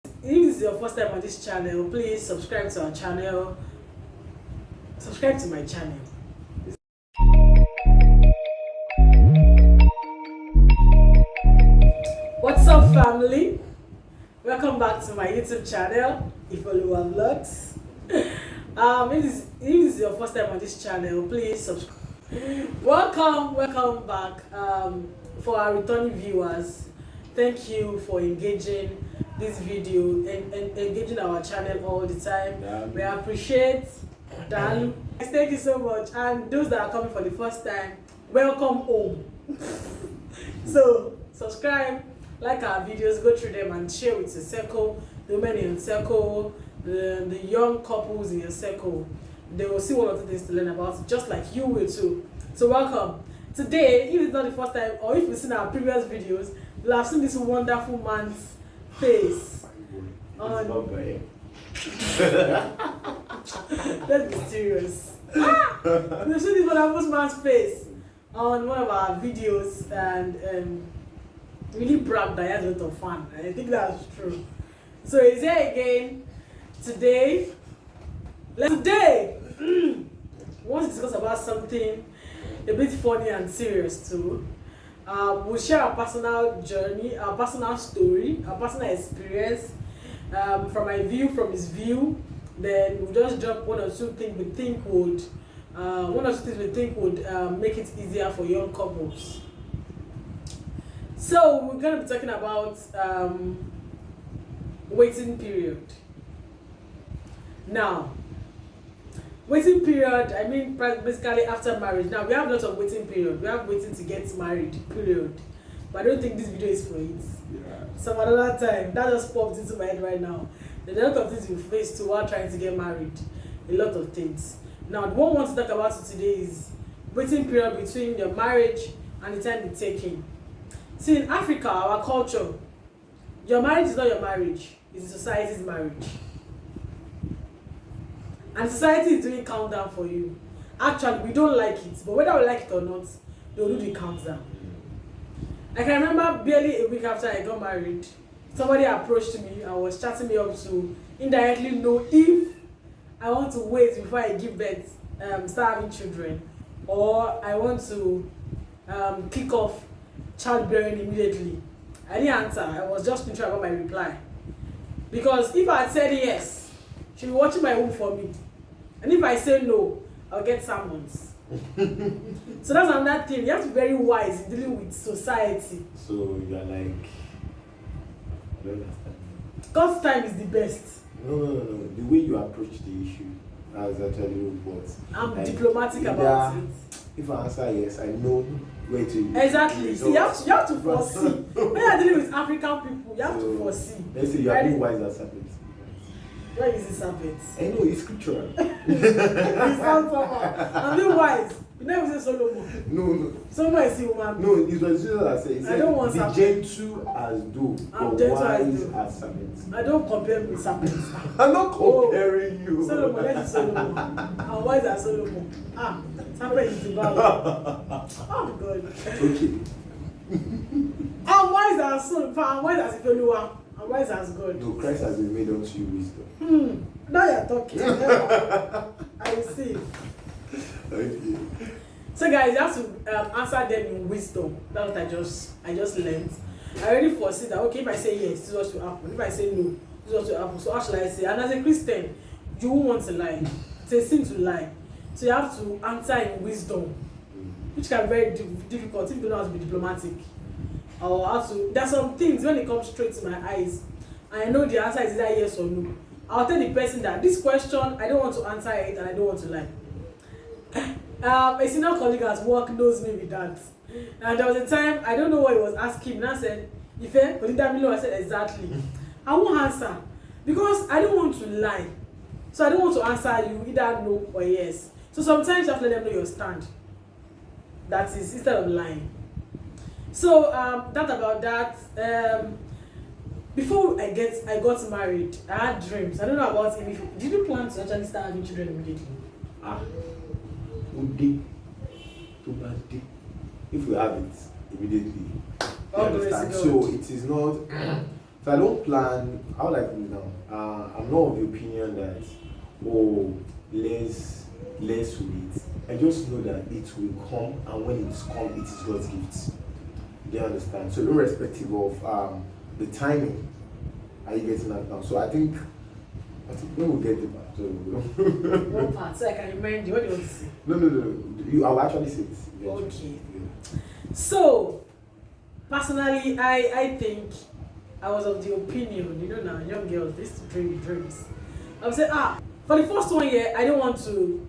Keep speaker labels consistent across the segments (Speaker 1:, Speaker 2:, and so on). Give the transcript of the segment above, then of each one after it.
Speaker 1: If this is your first time on this channel, please subscribe to our channel. Subscribe to my channel. What's up, family? Welcome back to my YouTube channel, Ifoluwa Vlogs. If this is your first time on this channel, please subscribe. Welcome back. For our returning viewers, thank you for engaging this video and engaging our channel all the time. We appreciate that. Thank you so much. And those that are coming for the first time, welcome home. So subscribe, like our videos, go through them and share with your circle, the women in your circle, the young couples in your circle. They will see one or two things to learn about, just like you will too. So welcome. Today, if it's not the first time, or if you've seen our previous videos, you'll have seen this wonderful man's face. Let's be serious. You've seen this wonderful man's face on one of our videos and really brag that he has a lot of fun. I think that's true. So he's here again today. Today, we want to discuss about something a bit funny and serious too. We'll share our personal journey, our personal story, our personal experience, from my view, from his view. Then we'll just drop one or two things we think would make it easier for young couples. So we're going to be talking about waiting period. Now, waiting period, I mean basically after marriage. Now we have lots of waiting period. We have waiting to get married period. But I don't think this video is for it. Yeah. Some other time, that just popped into my head right now. There's a lot of things you face too while trying to get married. A lot of things. Now what we want to talk about today is waiting period between your marriage and the time it's taking. See, in Africa, our culture, your marriage is not your marriage, it's society's marriage. And society is doing countdown for you. Actually, we don't like it, but whether we like it or not, they'll do the countdown. I can remember barely a week after I got married, somebody approached me and was chatting me up to indirectly know if I want to wait before I give birth, start having children, or I want to kick off childbearing immediately. I didn't answer. I was just thinking about my reply. Because if I had said yes, she'll be watching my womb for me. And if I say no, I'll get summons. So that's another thing. You have to be very wise in dealing with society.
Speaker 2: So you're like, I don't understand.
Speaker 1: God's time is the best.
Speaker 2: No. The way you approach the issue, as I tell you what.
Speaker 1: I'm like, diplomatic about it.
Speaker 2: If I answer yes, I know where to.
Speaker 1: Exactly. See, you have to foresee. When you're dealing with African people, you have to foresee.
Speaker 2: Let's say you are being wise as serpents.
Speaker 1: Where is the serpent?
Speaker 2: I know, it's scriptural.
Speaker 1: It sounds somehow. I'm being wise. You never say Solomon.
Speaker 2: No.
Speaker 1: Solomon is human.
Speaker 2: No, it was Jesus that said,
Speaker 1: I don't want
Speaker 2: be
Speaker 1: serpents.
Speaker 2: gentle as doves,
Speaker 1: I'm
Speaker 2: but
Speaker 1: gentle
Speaker 2: wise as serpents.
Speaker 1: I don't compare with serpents.
Speaker 2: I'm not comparing you.
Speaker 1: Solomon, let's say Solomon. I'm wise as Solomon. Serpent is the battle. Oh God.
Speaker 2: Okay.
Speaker 1: I'm wise as Solomon. I'm wise as Ifoluwa. I'm wise as God.
Speaker 2: No, Christ has been made unto you wisdom.
Speaker 1: Now you're talking. I will see.
Speaker 2: Okay.
Speaker 1: So guys, you have to answer them in wisdom. That's what I just learned. I already foresee that, okay, if I say yes, this is what will happen. If I say no, this is what will happen. So how shall I say? And as a Christian, you won't want to lie. It's a sin to lie. So you have to answer in wisdom, which can be very difficult if you don't know how to be diplomatic. Or how to, there's some things when it comes straight to my eyes, and I know the answer is either yes or no. I'll tell the person that this question, I don't want to answer it and I don't want to lie. A senior colleague at work knows me with that. And there was a time, I don't know what he was asking, and I said, Ife, I said, exactly. I won't answer because I don't want to lie. So I don't want to answer you either no or yes. So sometimes you have to let them know your stand. That is, instead of lying. So that about that. Before I got married, I had dreams. I don't know about him. Did you plan to actually start having children immediately?
Speaker 2: If we have it immediately,
Speaker 1: Oh,
Speaker 2: so it is not So I don't plan. How like me now? I'm not of the opinion that oh let's wait. I just know that it will come, and when it's come, it is God's gift. Do you understand? So irrespective of the timing, are you getting that now? So I think when we get the back. So
Speaker 1: One part, so I can remind you. What do you want to say?
Speaker 2: no. I'll actually say this.
Speaker 1: Okay.
Speaker 2: Yeah.
Speaker 1: So, personally, I think I was of the opinion, now, young girls, they used to dream dreams. I would say, for the first 1 year, I don't want to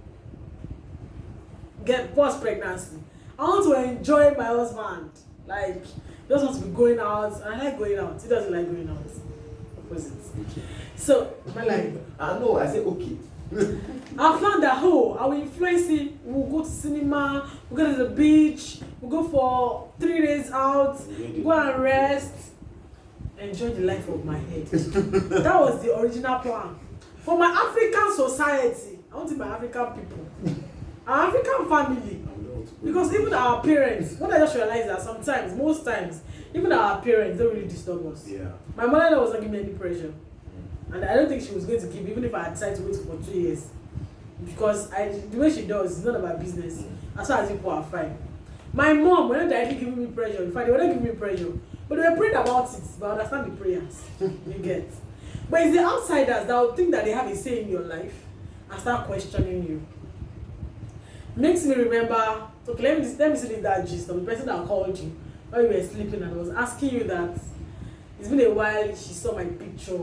Speaker 1: get post pregnancy. I want to enjoy my husband. Like, just want to be going out. I like going out. He doesn't like going out. Opposite.
Speaker 2: Okay.
Speaker 1: So, my life.
Speaker 2: I know. I said okay.
Speaker 1: I planned that I will influence him. We'll go to cinema, we'll go to the beach, we'll go for 3 days out, go and rest, enjoy the life of my head. That was the original plan. For my African society, I want it my African people, our African family. Because even our parents, what I just realized that sometimes, most times, even our parents don't really disturb us.
Speaker 2: Yeah.
Speaker 1: My mother was not giving me any pressure. And I don't think she was going to give, even if I had decided to wait for 2 years. Because the way she does, it's none of her business. As far as people are fine. My mom, were not directly giving me pressure. In fact, they were not giving me pressure. But they were praying about it. But I understand the prayers. You get. But it's the outsiders that will think that they have a say in your life and start questioning you. Makes me remember, okay, let me see that gist of the person that called you while you were sleeping and was asking you that it's been a while she saw my picture.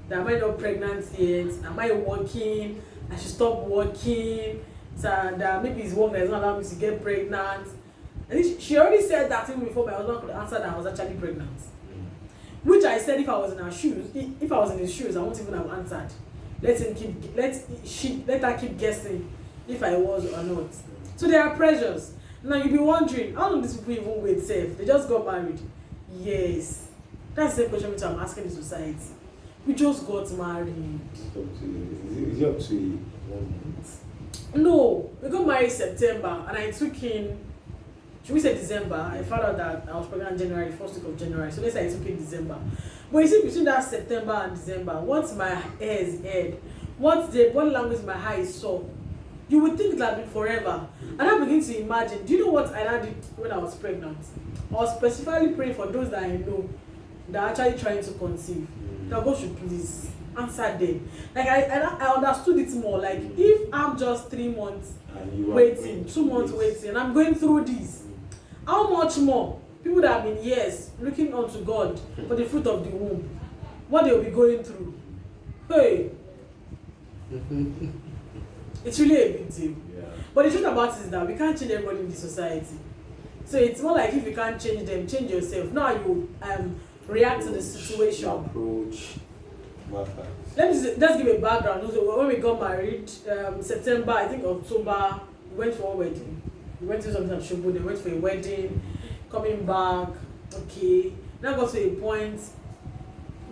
Speaker 1: That am I not pregnant yet? Am I working? I should stop working. So that maybe it's work that is not allowing me to get pregnant. And she already said that even before my husband could answer that I was actually pregnant. Which I said if I was in her shoes, if I was in his shoes, I won't even have answered. Let her keep guessing if I was or not. So there are pressures. Now you'll be wondering, how long these people even wait safe? They just got married. Yes. That's the same question which I'm asking the society. We just got married.
Speaker 2: Is it up to 1 month?
Speaker 1: No, we got married September and I took in, should we say December? I found out that I was pregnant in January, first week of January. So let's say I took in December. But you see, between that September and December, once my ears heard, once the body language my eyes saw, you would think that been forever. And I begin to imagine, do you know what I did when I was pregnant? I was specifically praying for those that I know that are actually trying to conceive. That God should please answer them. Like I understood it more. Like if I'm just 3 months waiting, 2 months waiting, and I'm going through this, how much more people that have been years looking unto God for the fruit of the womb, what they'll be going through? Hey, it's really a big deal.
Speaker 2: Yeah.
Speaker 1: But the truth about it is that we can't change everybody in the society. So it's more like if you can't change them, change yourself. Now you react to the situation.
Speaker 2: Approach matters.
Speaker 1: Let's give a background. So when we got married, September, I think October, we went for a wedding. We went to something at Shobo, they went for a wedding, coming back, okay. Now got to a point,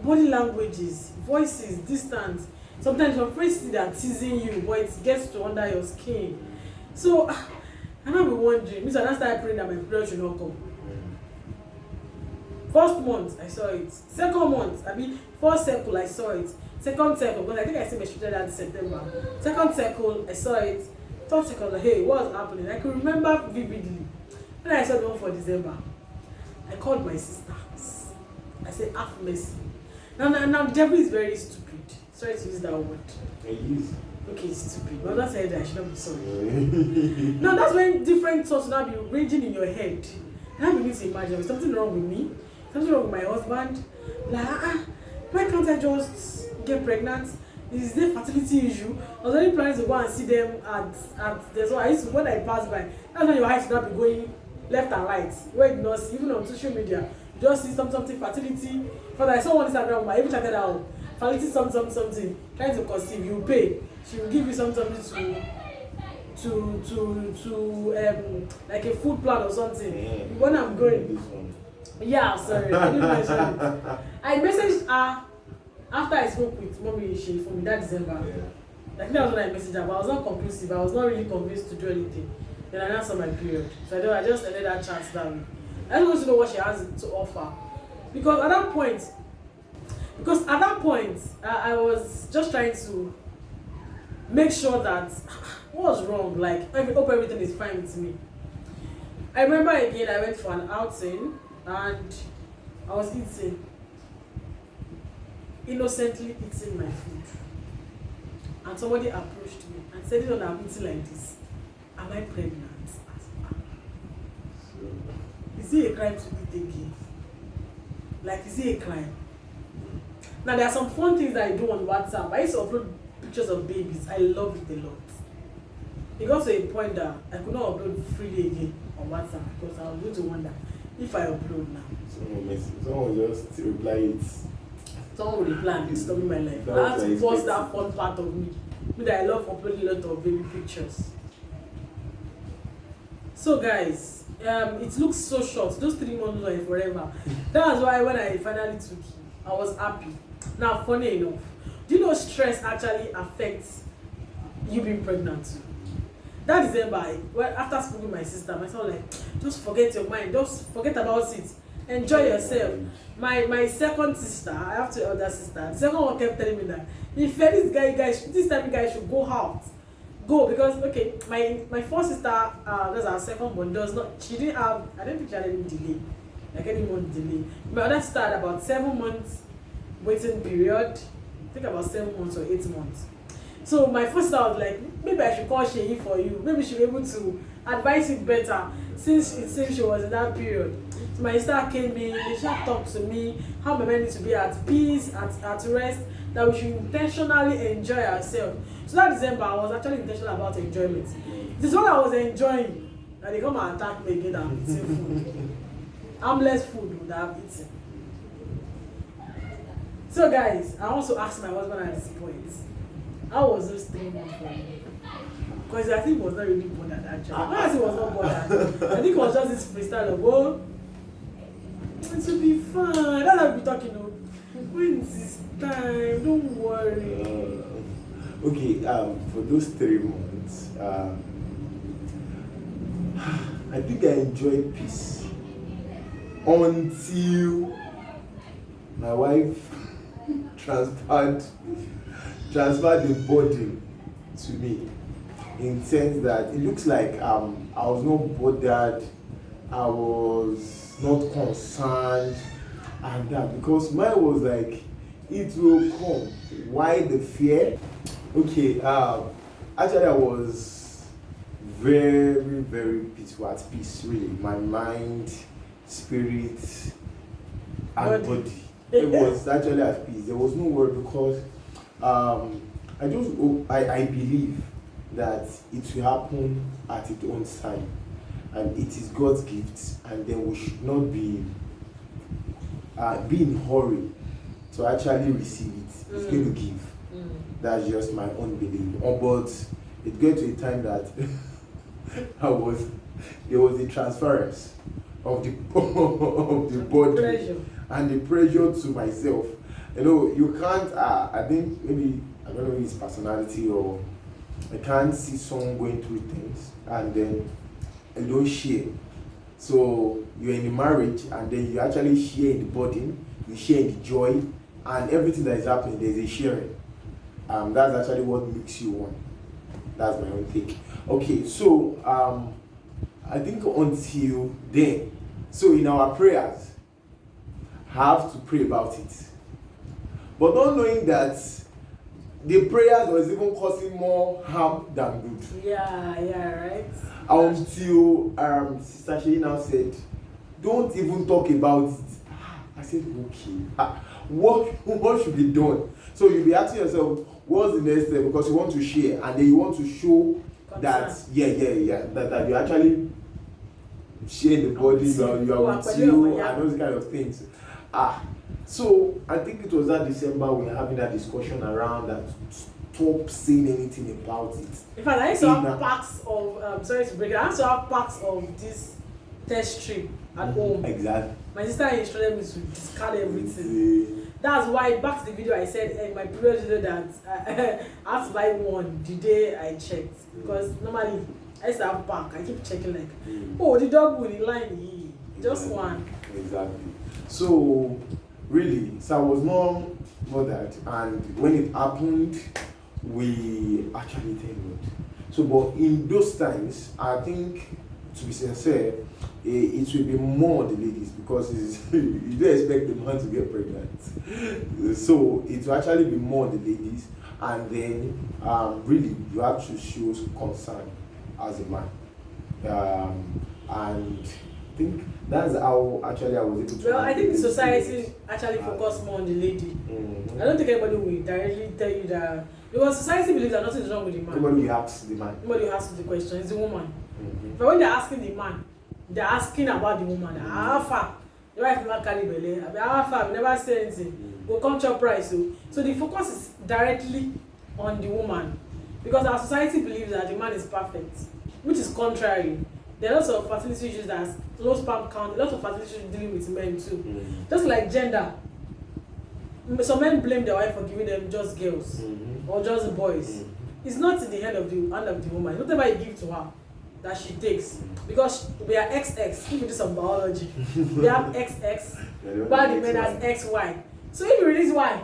Speaker 1: body languages, voices, distance. Sometimes your friends see that teasing you, but it gets to under your skin. So, and I'll be wondering, Mr. I started praying that my period should not come. First month, I saw it. Second month, first circle, I saw it. Second circle, because I think I still menstruated that in September. Second circle, I saw it. Third circle, like, hey, what was happening? I can remember vividly. When I saw the one for December, I called my sisters. I said, have mercy. Now, the devil is very stupid. Sorry to use that word. Okay, it's stupid. But that's said I should not be sorry. Now, that's when different thoughts will now be raging in your head. And I begin to imagine, is something wrong with me? Something wrong with my husband? Like, why can't I just get pregnant? Is there fertility issue? I was already planning to go and see them at there's one. When I pass by, that's when your eyes should not be going left and right. Where you not see, even on social media, you just see something fertility. But I saw one Instagram, I even chatted out fertility something, trying to conceive, you pay. She will give you something to like a food plan or something. When I'm going. Yeah, sorry, I didn't mention it. I messaged her after I spoke with mommy she for me that December. Like that was when I messaged her, but I was not conclusive. I was not really convinced to do anything. Then I announced on my period. So I just ended that chance down. I just want to know what she has to offer. Because at that point, Because at that point, I was just trying to make sure that what was wrong. Like, I hope everything is fine with me. I remember again, I went for an outing and I was eating, innocently eating my food. And somebody approached me and said, "You know, I'm eating like this. Am I pregnant?" Is it a crime to eat again? Like, is it a crime? Now, there are some fun things that I do on WhatsApp. I used to upload pictures of babies. I love it a lot. It got to a point that I could not upload freely again on WhatsApp because I was going to wonder if I upload now.
Speaker 2: Someone will just reply it.
Speaker 1: Someone will reply and disturbing my life. I have to post that fun part of me. Me that I love uploading a lot of baby pictures. So guys, it looks so short. Those 3 months were forever. That's why when I finally took it, I was happy. Now, funny enough, do you know stress actually affects you being pregnant too? That December, after speaking to my sister, my son was like, just forget your mind, just forget about it, enjoy yourself. My second sister, I have 2 elder sisters, the second one kept telling me that if this time you guys should go out. Go, because okay, my first sister, that's our second one, she didn't have, I don't think she had any delay, like any month delay. My other sister had about 7 months waiting period, I think about 7 months or 8 months. So my first sister was like, maybe I should call Sheyi for you, maybe she'll be able to advise you better since it seems she was in that period. So my sister came in, they should talk to me how my mind needs to be at peace, at rest, that we should intentionally enjoy ourselves. So that December, I was actually intentional about enjoyment. This is what I was enjoying. And they come and attack me again and eating food. Harmless food that I've eaten. So guys, I also asked my husband at this point, how was those 3 months for me? Because I think he was not really bothered actually. Not as he was not bothered. I think it was just this freestyle of, oh, it will be fun. That's how we be talking, you know. When is this time? Don't worry.
Speaker 2: Okay, for those 3 months, I think I enjoyed peace until my wife transferred the burden to me, in the sense that it looks like I was not bothered, I was not concerned, and that because mine was like, it will come. Why the fear? Okay, actually I was very, very peaceful, at peace really. My mind, spirit, and body. It was actually at peace. There was no worry because I believe that it will happen at its own time, and it is God's gift, and then we should not be in a hurry to actually receive it. It's going to give. That's just my own belief. But it got to a time that there was a transference of the body
Speaker 1: Pressure.
Speaker 2: and the pressure to myself. You know, you can't. I think maybe I don't know his personality, or I can't see someone going through things and then you don't share. So you're in a marriage and then you actually share in the burden, you share in the joy, and everything that is happening, there's a sharing. That's actually what makes you one. That's my own take. Okay, so I think until then, so in our prayers, have to pray about it. But not knowing that the prayers was even causing more harm than good.
Speaker 1: Yeah, right.
Speaker 2: Until Sister Sheyi now said, don't even talk about it. I said, okay. What should be done? So you'll be asking yourself, what's the next step? Because you want to share and then you want to show that that you actually share the body, you are with you, and those kind of things. So I think it was that December we were having that discussion around that. Stop saying anything about it.
Speaker 1: In fact, I used to have packs of sorry to break it. I used to have packs of this test strip at home.
Speaker 2: Exactly.
Speaker 1: My sister instructed me to discard everything. That's why back to the video I said in my previous video that I have to buy one the day I checked, because normally I used to have pack. I keep checking like, oh, the dog will line just one.
Speaker 2: Exactly. So really, so I was not bothered, and when it happened, we actually thank God. So, but in those times, I think, to be sincere, it will be more the ladies because you don't expect the man to get pregnant. So it will actually be more the ladies, and then really you have to show concern as a man. And I think that's how actually I was able to.
Speaker 1: Well, I think the
Speaker 2: manipulate
Speaker 1: society actually focus more on the lady.
Speaker 2: Mhm.
Speaker 1: I don't think anybody will directly tell you that, because society believes that nothing is wrong with the man.
Speaker 2: Nobody asks the man.
Speaker 1: Nobody asks the question, it's the woman.
Speaker 2: Mhm.
Speaker 1: But when they're asking the man, they're asking about the woman. How far? The wife never carry belle. How far? We never say anything. We'll come chop price. So the focus is directly on the woman. Because our society believes that the man is perfect, which is contrary. There are lots of fertility issues that low sperm count, a lot of fertility issues dealing with men too. Just like gender. Some men blame their wife for giving them just girls or just boys. It's not in the hand of the woman. Whatever you give to her, that she takes, because we are XX. If you do some biology, we have XX, but the men has XY. So if you release Y,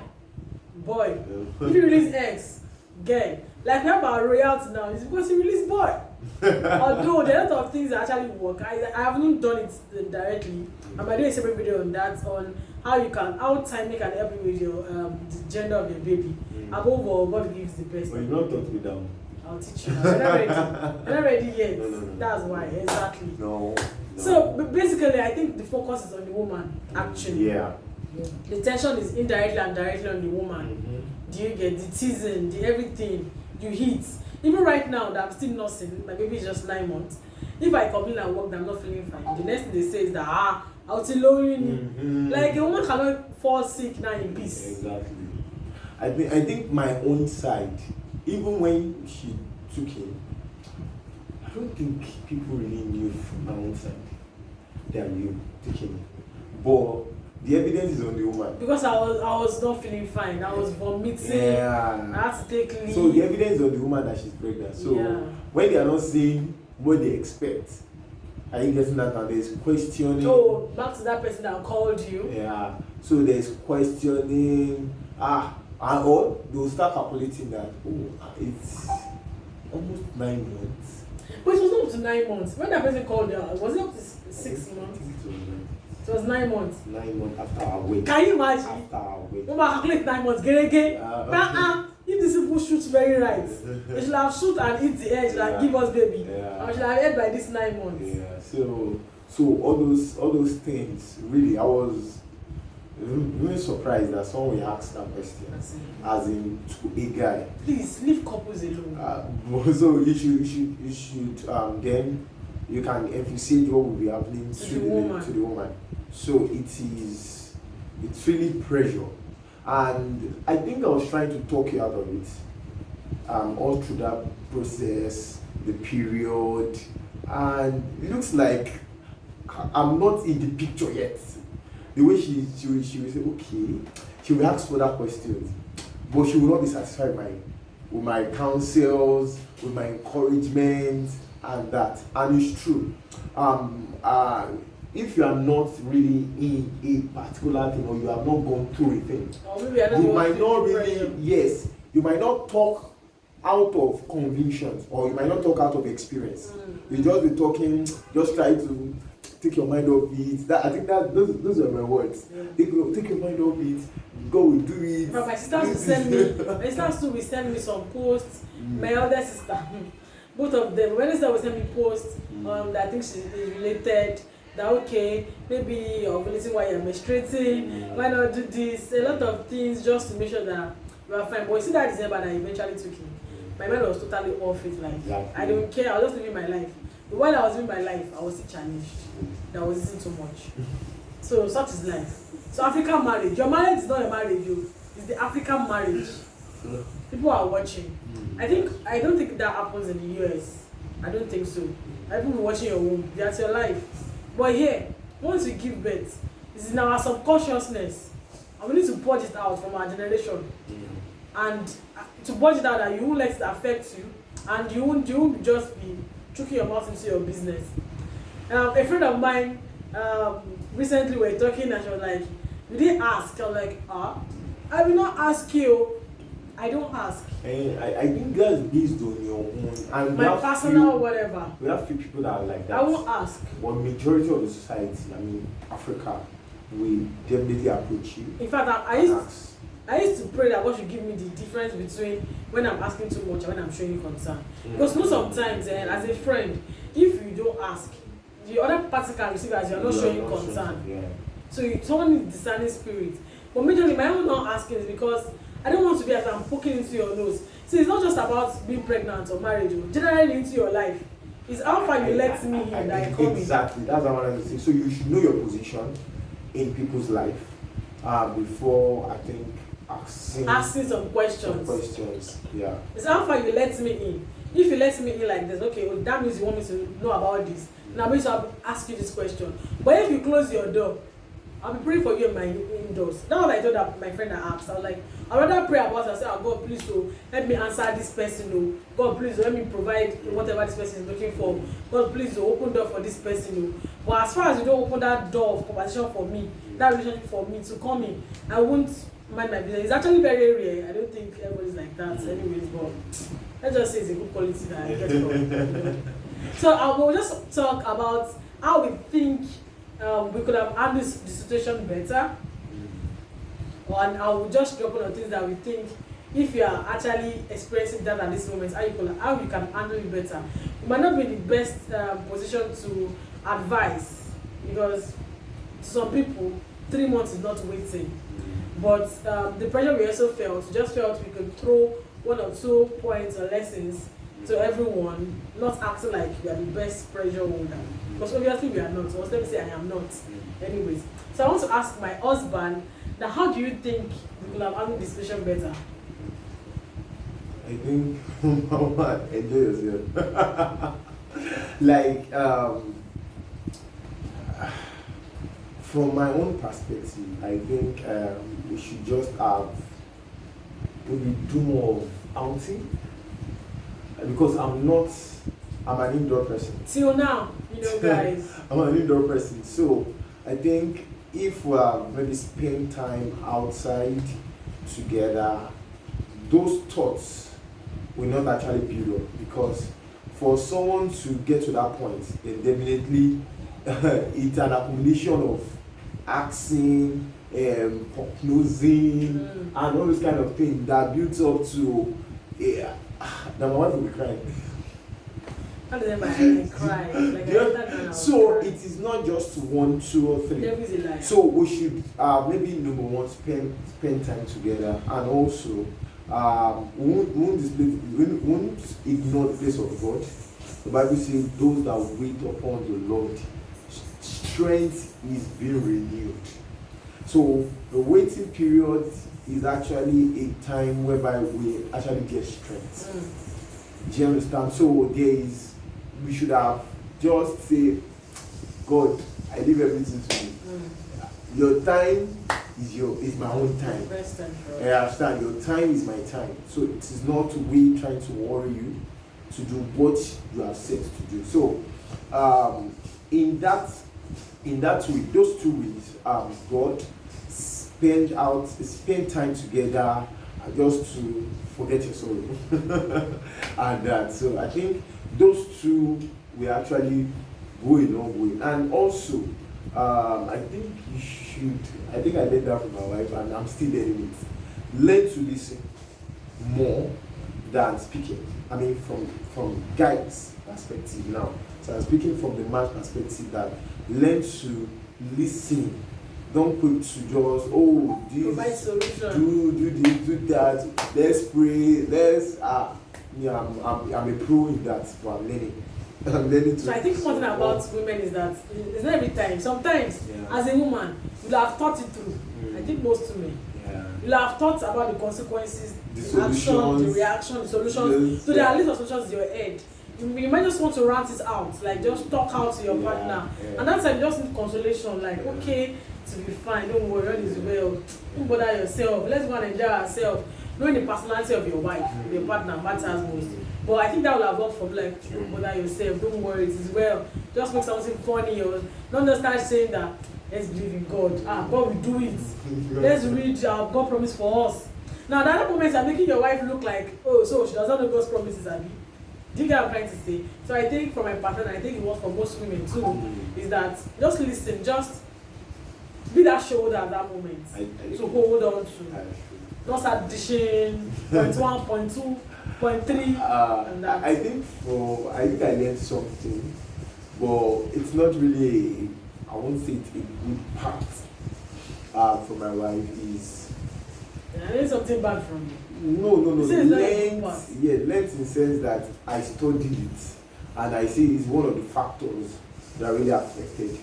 Speaker 1: boy. If you release X, girl. Like we have our royalty now, it's because you release boy. Although there are a lot of things that actually work. I haven't done it directly. I'm doing a separate video on that, on how timing can help you with your the gender of your baby. Above all, God gives the best.
Speaker 2: But you not taught me down.
Speaker 1: I'll teach you. We're not ready. We're not ready yet.
Speaker 2: No.
Speaker 1: That's why, exactly.
Speaker 2: No.
Speaker 1: So basically, I think the focus is on the woman, actually.
Speaker 2: Yeah.
Speaker 1: The tension is indirectly and directly on the woman. Do you get the teasing, the everything, you hit. Even right now that I'm still nursing, my baby is just 9 months. If I complain at work that I'm not feeling fine, the next thing they say is that I'll tell you. Like a woman cannot fall sick now in peace.
Speaker 2: Exactly. I think my own side, even when she took him, I don't think people really knew from my own side that you took him. But the evidence is on the woman.
Speaker 1: Because I was not feeling fine. I was vomiting.
Speaker 2: Yeah.
Speaker 1: I had to take leave.
Speaker 2: So the evidence on the woman that she's pregnant. So when they are not saying what they expect, are you getting that now? There's questioning.
Speaker 1: Oh, back to that person that called you.
Speaker 2: Yeah. So there's questioning. Or they'll start calculating that, it's almost 9 months.
Speaker 1: But it was not up to 9 months. When that person called you, was it up to 6 months? It was 9 months.
Speaker 2: 9 months after our wedding.
Speaker 1: Can you imagine?
Speaker 2: After our wedding.
Speaker 1: When I calculate 9 months, if these people shoot very right, they should have shoot and eat the edge and give us baby. I should have ate by this 9 months.
Speaker 2: Yeah. So all those things, really, I was really surprised that someone will ask that question, as in to a guy.
Speaker 1: Please leave couples alone.
Speaker 2: So you should then you can emphasize what will be happening to the woman. So it's really pressure, and I think I was trying to talk you out of it. All through that process, the period, and it looks like I'm not in the picture yet. The way she will say, okay, she will ask further questions, but she will not be satisfied with my counsels, with my encouragement, and that. And it's true. If you are not really in a particular thing, or you have not gone through a thing, you might not really, you might not talk out of convictions, or you might not talk out of experience. You just be talking, just try to take your mind off it. I think that those are my words. Take your mind off it. God will do it.
Speaker 1: But my sisters will send me some posts. My elder sister, both of them. When they will send me posts, that I think she is related. That okay, maybe you're ovulating while you're menstruating. Why not do this? A lot of things just to make sure that you are fine. But you see that December that I eventually took him. My mind was totally off it. Like I don't care. I was just living my life. But while I was living my life, I was still challenged. That was eating too much. So such is life. So African marriage. Your marriage is not a marriage, it's the African marriage. People are watching. I don't think that happens in the US. I don't think so. People will watching your womb. That's your life. But here, once you give birth, it's in our subconsciousness. And we need to purge it out from our generation. And to purge it out, that you won't let it affect you, and you won't just be choking your mouth into your business. A friend of mine recently were talking, and she was like, You didn't ask. I'm like, I will not ask you. I don't ask.
Speaker 2: And I think that's based on your own and
Speaker 1: My personal whatever.
Speaker 2: We have few people that are like that.
Speaker 1: I won't ask.
Speaker 2: But majority of the society, I mean Africa, we definitely approach you.
Speaker 1: In fact, I used to pray that God should give me the difference between when I'm asking too much and when I'm showing concern. Because most sometimes, as a friend, if you don't ask, the other person can receive as you're not showing concern.
Speaker 2: Yeah.
Speaker 1: So someone needs discerning spirit. But majorly, my own not asking is because I don't want to be as I'm poking into your nose. See, it's not just about being pregnant or marriage, generally into your life. It's how far you let me in that I come in.
Speaker 2: Exactly, that's what I wanted to say. So you should know your position in people's life before I think asking
Speaker 1: some questions.
Speaker 2: Yeah.
Speaker 1: It's how far you let me in. If you let me in like this, okay, well, that means you want me to know about this. Now I'm going to ask you this question. But if you close your door, I'll be praying for you in my indoors. That's what I told my friend I asked. I was like, I'd rather pray about it. I said, God, please, help me answer this person. God, please, let me provide whatever this person is looking for. God, please, open door for this person. But as far as you don't open that door of conversation for me, that relationship for me to come in, I won't mind my business. It's actually very rare. I don't think everybody's like that anyways, but let's just say it's a good quality that I get from. So I will just talk about how we think we could have handled the situation better. And I will just drop on things that we think, if you are actually experiencing that at this moment, how you can handle it better. You might not be in the best position to advise, because to some people 3 months is not waiting. But the pressure we also felt, we just felt we could throw 1 or 2 points or lessons to everyone, not acting like we are the best pressure holder. Because obviously we are not. So let me say I am not. Anyways, so I want to ask my husband, that how do you think we could have handled the situation better?
Speaker 2: I think, Mama, enjoy yourself. Like, from my own perspective, I think we should just have maybe do more of outing. Because I'm an indoor person.
Speaker 1: Till now, guys.
Speaker 2: I'm an indoor person. So I think if we maybe spend time outside together, those thoughts will not actually build up. Because for someone to get to that point, then definitely it's an accumulation of asking, prognosing, and all this kind of thing that builds up to now my wife will be crying.
Speaker 1: How does everybody cry? Like
Speaker 2: so it is not just 1, 2, or 3. So we should maybe number one spend time together, and also we won't ignore the place of God. The Bible says those that wait upon the Lord, strength is being renewed. So the waiting period is actually a time whereby we actually get strength. Do you understand? So we should have just say, God, I leave everything to you. Your time is my own time. I understand. Your time is my time. So it is not we trying to worry you to do what you are set to do. So in that way, those 2 weeks, God, spend time together just to forget your sorrow. And that. So I think those 2 will actually go a long way. And also, I think I learned that from my wife, and I'm still learning it. Learn to listen more than speaking. I mean, from guys' perspective now. So I'm speaking from the man's perspective, that learn to listen. Don't quick to just
Speaker 1: provide solution.
Speaker 2: Do this, do that. Let's pray. I'm a pro in that, but I'm learning. I'm learning to.
Speaker 1: So I think one thing about women is that it's not every time. Sometimes, as a woman, you'll have thought it through. I think most women. You'll have thought about the consequences, the action, the reaction, the solutions. So there are a list of solutions in your head. You might just want to rant it out, like just talk out to your partner. And that's like just need consolation, like okay, to be fine, don't worry, all is well. Don't bother yourself. Let's go and enjoy ourselves. Knowing the personality of your wife, your partner matters most. But I think that will have worked for like, don't bother yourself, don't worry, it is well. Just make something funny, or not just start saying that let's believe in God. God will do it. Let's read God promise for us. Now, the other moments are making your wife look like, oh, so she doesn't know God's promises, Abby. Do you get what I'm trying to say? So I think for my partner, I think it works for most women too, is that just listen, just be that shoulder at that moment to hold on to. Don't start dishing point 1, point 2, point 3, and that.
Speaker 2: I think I learned something, but it's not really, I won't say it's a good part for my wife is.
Speaker 1: Yeah, I learned something bad from you.
Speaker 2: No. Learned in the sense that I studied it, and I see it's one of the factors that really affected.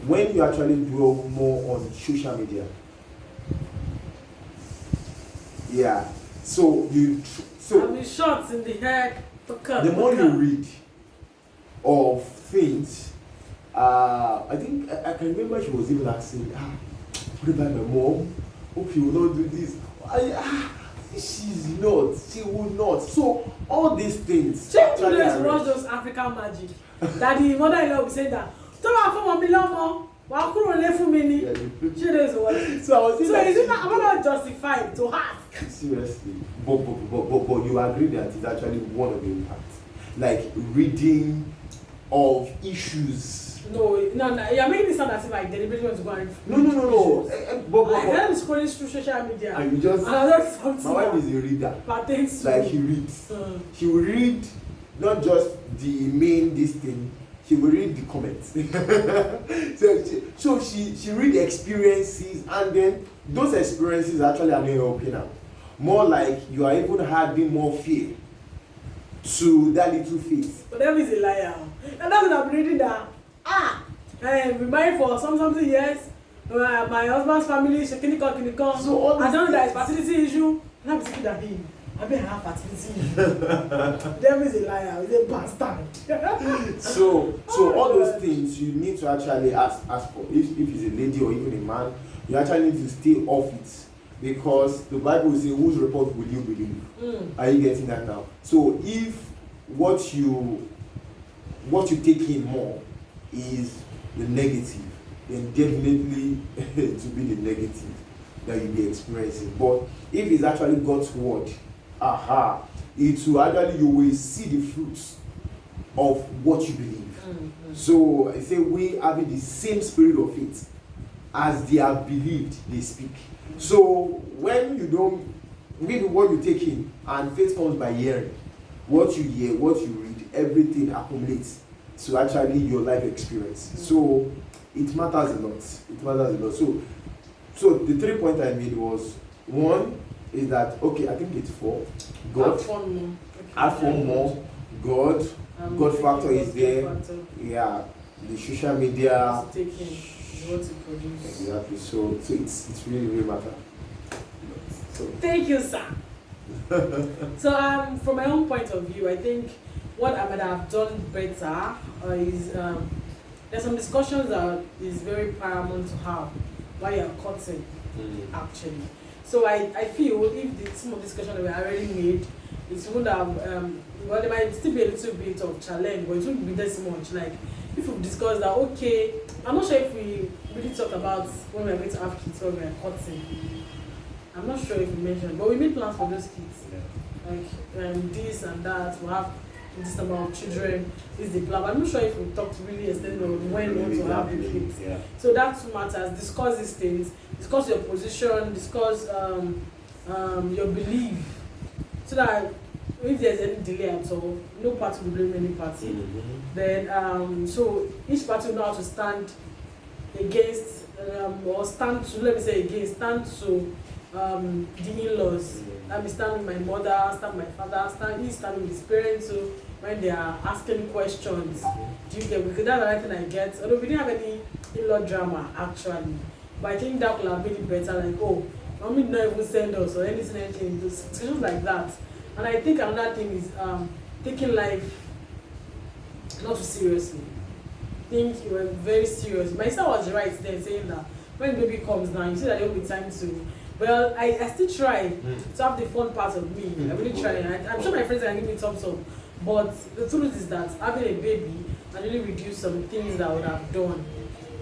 Speaker 2: When you actually dwell more on social media, so
Speaker 1: I'll be shots in the head.
Speaker 2: The more you read of things, I think I can remember she was even asking, what about my mom? Hope you will not do this. She will not. So all these things.
Speaker 1: She always watch those African magic. That the mother-in-law will say that. So I was not justified to ask.
Speaker 2: Seriously, but you agree that it's actually one of the impacts, like reading of issues. No,
Speaker 1: you're making it sound as if I deliberately want to go and
Speaker 2: no. But
Speaker 1: I was scrolling through social media.
Speaker 2: And you just.
Speaker 1: My
Speaker 2: wife is a reader. Like he reads. She will read not just the main this thing. She will read the comments. so she read the experiences, and then those experiences actually are not helping her. More like you are even adding more fear to that little faith.
Speaker 1: But that is a liar. And that's what I'm reading that. We married for something years. My husband's family is shaking. So I don't know that it's fertility issue. And I'm thinking that him. I mean, I have fertility issue. Devil is a liar. He's a bastard.
Speaker 2: so all those things you need to actually ask for. If it's a lady or even a man, you actually need to stay off it, because the Bible will say, "Whose report will you believe?" Are you getting that now? So if what you take in more is the negative, then definitely to be the negative that you'll be experiencing. But if it's actually God's word, it will actually, you will see the fruits of what you believe. So I say we having the same spirit of faith as they have believed, they speak. So when you don't read what you take in, and faith comes by hearing, what you hear, what you read, everything accumulates to actually your life experience. So it matters a lot. So the 3 points I made was, one is that, I think it's 4. God. Add 4 more. God factor is there. Yeah. The social media. Exactly. So it's really matter. So.
Speaker 1: Thank you, sir. So from my own point of view, I think what I might have done better is there's some discussions that is very paramount to have while you're cutting, actually. So I feel if the small discussion that we already made, it would have well, there might still be a little bit of challenge, but it wouldn't be this much. Like if we discuss that, I'm not sure if we really talk about when we're going to have kids when we're cutting. I'm not sure if we mentioned, but we made plans for those kids. Yeah. Like this and that, we'll have this number of children, this is the plan. I'm not sure if we talked really extended on when we want to have the kids. Yeah. So that matters. Discuss these things, discuss your position, discuss your belief, so that if there's any delay at all, no party will blame any party. Then so each party will know how to stand against or stand to the in-laws. Let me stand with my mother, stand with my father, stand with his parents. So when they are asking questions, do you get? Because that's the right thing I get. Although we didn't have any in-law drama actually, but I think that could have made it better. Like, mommy did not even send us or anything, situations like that. And I think another thing is taking life not too seriously. I think you were very serious. My sister was right then, saying that when baby comes down, you see that there will be time to. Well, I still try to have the fun part of me. I really try. I'm sure my friends can give me thumbs up. But the truth is that having a baby can really reduce some things that I would have done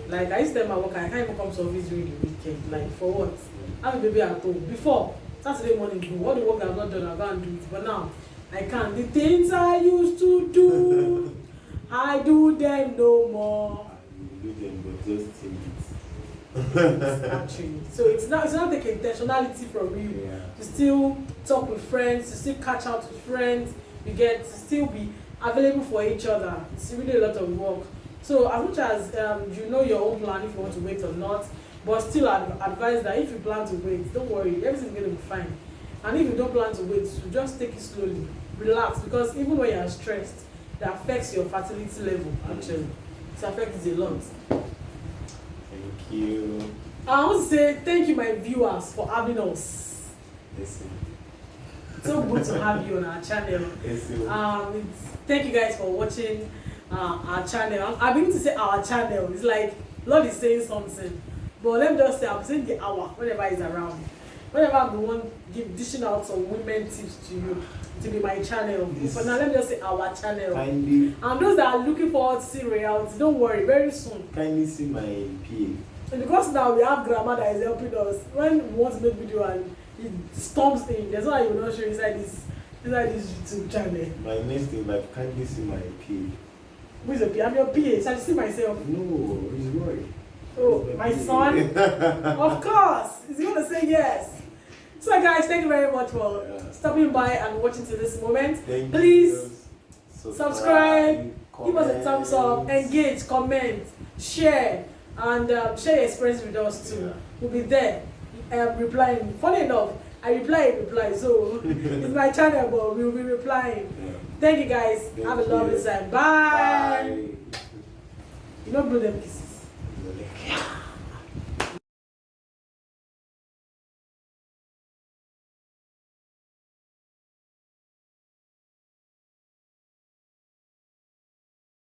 Speaker 1: Like I used to tell my worker, I can't even come to office during the weekend. Like for what? I have a baby at home. Before Saturday morning, do all the work I've not done, I'll go and do it. But now I can't. The things I used to do, I do them no more.
Speaker 2: You do them, but just think it.
Speaker 1: Actually, so it's not take intentionality from you to still talk with friends, to still catch out with friends. You get to still be available for each other. It's really a lot of work. So as much as you know your own plan if you want to wait or not, but still advise that if you plan to wait, don't worry, everything's going to be fine. And if you don't plan to wait, you just take it slowly, relax, because even when you are stressed, that affects your fertility level. Actually, it affects it a lot.
Speaker 2: Thank you.
Speaker 1: I want to say thank you, my viewers, for having us.
Speaker 2: Listen.
Speaker 1: So good to have you on our channel. Thank you guys for watching our channel. I'm beginning to say our channel. It's like Lord is saying something, but let me just say I'm saying the hour whenever he's around. Whenever I'm the one dishing out some women tips to you, to be my channel. But now let me just say our channel.
Speaker 2: Kindly.
Speaker 1: And those that are looking forward to see reality, don't worry, very soon.
Speaker 2: Kindly see my PA.
Speaker 1: And because now we have grandma that is helping us, when we want to make video and it storms in, that's why you will not show inside this YouTube channel.
Speaker 2: My next thing, like, kindly see my PA.
Speaker 1: Who is your PA? I'm your PA, so I see myself.
Speaker 2: No, it's Roy.
Speaker 1: Oh, my son? Of course! He's going to say yes. So guys, thank you very much for stopping by and watching to this moment. Please subscribe, give us a thumbs up, engage, comment, share, and share your experience with us too. We'll be there replying. Funny enough, I reply, so it's my channel, but we'll be replying. Thank you guys. Have a lovely time. Bye. You don't blow them kisses.